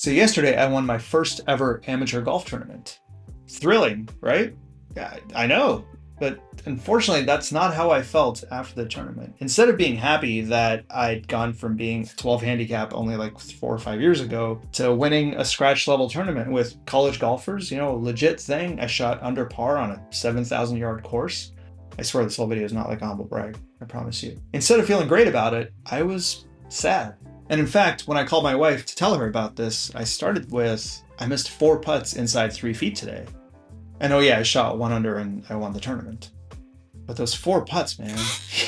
So yesterday I won my first ever amateur golf tournament. Thrilling, right? Yeah, I know. But unfortunately, that's not how I felt after the tournament. Instead of being happy that I'd gone from being a 12 handicap only like 4 or 5 years ago to winning a scratch level tournament with college golfers, a legit thing. I shot under par on a 7,000 yard course. I swear this whole video is not like a humble brag, I promise you. Instead of feeling great about it, I was sad. And in fact, when I called my wife to tell her about this, I started with, I missed 4 putts inside 3 feet today. And oh yeah, I shot 1 under and I won the tournament. But those 4 putts, man,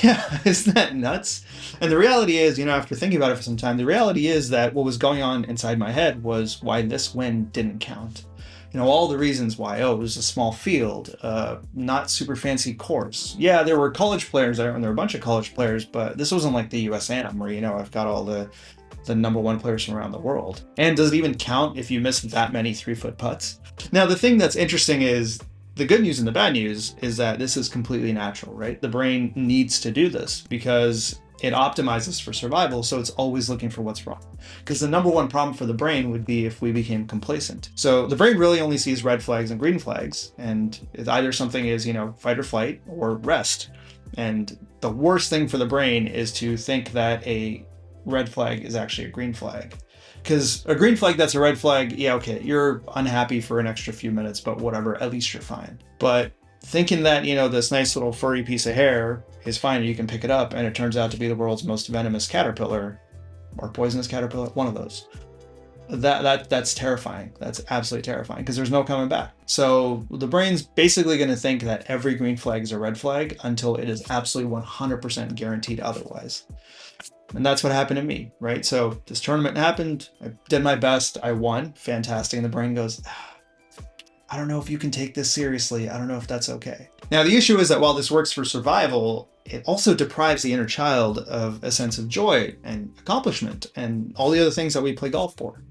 yeah, isn't that nuts? And the reality is, after thinking about it for some time, the reality is that what was going on inside my head was why this win didn't count. All the reasons why. Oh, it was a small field, not super fancy course. Yeah, there were college players there, and there were a bunch of college players, but this wasn't like the US Am where, I've got all the #1 players from around the world. And does it even count if you miss that many 3-foot putts? Now, the thing that's interesting is the good news and the bad news is that this is completely natural, right? The brain needs to do this because it optimizes for survival, so it's always looking for what's wrong. Because the #1 problem for the brain would be if we became complacent. So the brain really only sees red flags and green flags, and either something is, fight or flight or rest. And the worst thing for the brain is to think that a red flag is actually a green flag. Because a green flag that's a red flag, yeah, okay, you're unhappy for an extra few minutes, but whatever, at least you're fine. But thinking that, this nice little furry piece of hair is fine and you can pick it up, and it turns out to be the world's most venomous caterpillar, or poisonous caterpillar, one of those. That's terrifying. That's absolutely terrifying because there's no coming back. So the brain's basically going to think that every green flag is a red flag until it is absolutely 100% guaranteed otherwise. And that's what happened to me, right? So this tournament happened, I did my best, I won, fantastic. And the brain goes, I don't know if you can take this seriously. I don't know if that's okay. Now, the issue is that while this works for survival, it also deprives the inner child of a sense of joy and accomplishment and all the other things that we play golf for.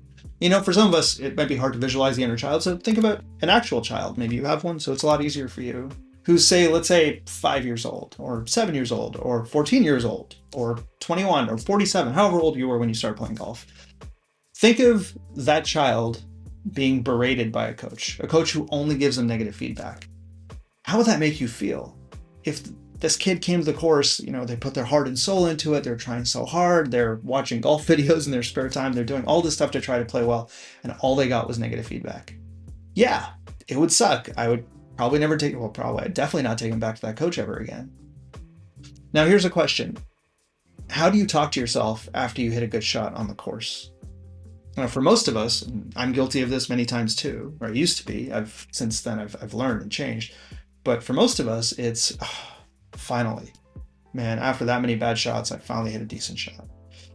For some of us, it might be hard to visualize the inner child. So think about an actual child. Maybe you have one, so it's a lot easier for you. Who's let's say 5 years old or 7 years old or 14 years old or 21 or 47, however old you were when you started playing golf. Think of that child being berated by a coach who only gives them negative feedback. How would that make you feel? If this kid came to the course, they put their heart and soul into it, they're trying so hard, they're watching golf videos in their spare time, they're doing all this stuff to try to play well, and all they got was negative feedback. Yeah, it would suck. I would probably never take, well, probably, I'd definitely not take him back to that coach ever again. Now, here's a question. How do you talk to yourself after you hit a good shot on the course? Now, for most of us, and I'm guilty of this many times too, or I used to be, since then I've learned and changed. But for most of us, it's, finally, man, after that many bad shots, I finally hit a decent shot.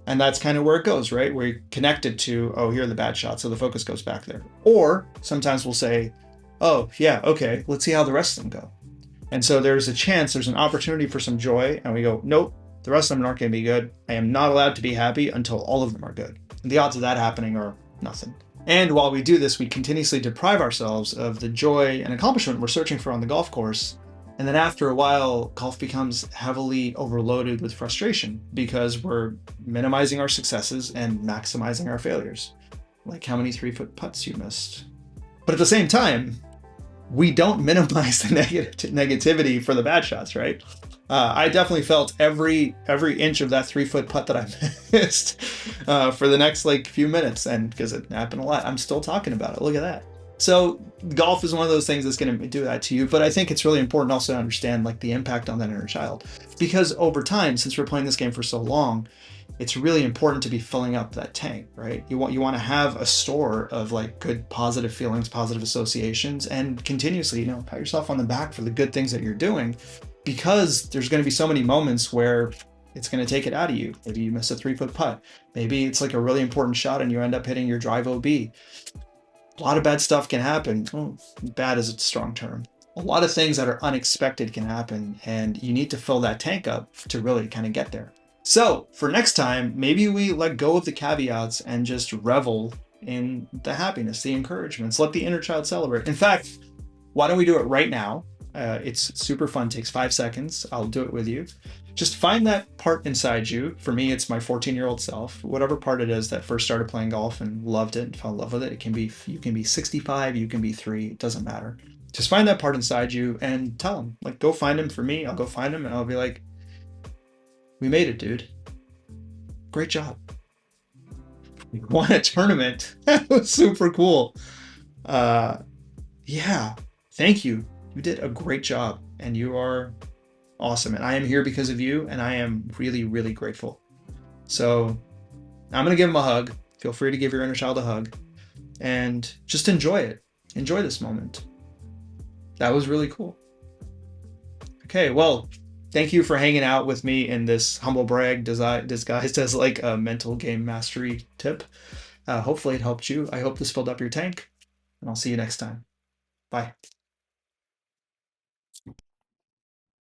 And that's kind of where it goes, right? We're connected to, oh, here are the bad shots, so the focus goes back there. Or sometimes we'll say, oh, yeah, okay, let's see how the rest of them go. And so there's an opportunity for some joy, and we go, nope, the rest of them aren't going to be good. I am not allowed to be happy until all of them are good. And the odds of that happening are nothing. And while we do this, we continuously deprive ourselves of the joy and accomplishment we're searching for on the golf course. And then after a while, golf becomes heavily overloaded with frustration because we're minimizing our successes and maximizing our failures. Like how many 3-foot putts you missed. But at the same time, we don't minimize the negativity for the bad shots, right? I definitely felt every inch of that 3-foot putt that I missed for the next few minutes, and because it happened a lot, I'm still talking about it. Look at that. So golf is one of those things that's going to do that to you, but I think it's really important also to understand the impact on that inner child, because over time, since we're playing this game for so long, it's really important to be filling up that tank, right? You want to have a store of good positive feelings, positive associations, and continuously, pat yourself on the back for the good things that you're doing, because there's going to be so many moments where it's going to take it out of you. Maybe you miss a 3-foot putt. Maybe it's a really important shot and you end up hitting your drive OB. A lot of bad stuff can happen. Oh, bad is a strong term. A lot of things that are unexpected can happen, and you need to fill that tank up to really kind of get there. So for next time, maybe we let go of the caveats and just revel in the happiness, the encouragements. Let the inner child celebrate. In fact, why don't we do it right now? It's super fun, takes 5 seconds. I'll do it with you. just find that part inside you. For me, it's my 14-year-old self. Whatever part it is that first started playing golf and loved it and fell in love with it. It can be, you can be 65, you can be 3, it doesn't matter. Just find that part inside you and tell him. Like, go find him. For me, I'll go find him and I'll be like, we made it, dude. Great job. We won a tournament. That was super cool. Yeah, thank you. You did a great job and you are awesome. And I am here because of you, and I am really, really grateful. So I'm going to give him a hug. Feel free to give your inner child a hug and just enjoy it. Enjoy this moment. That was really cool. Okay, well, thank you for hanging out with me in this humble brag disguised as like a mental game mastery tip. Hopefully it helped you. I hope this filled up your tank, and I'll see you next time. Bye.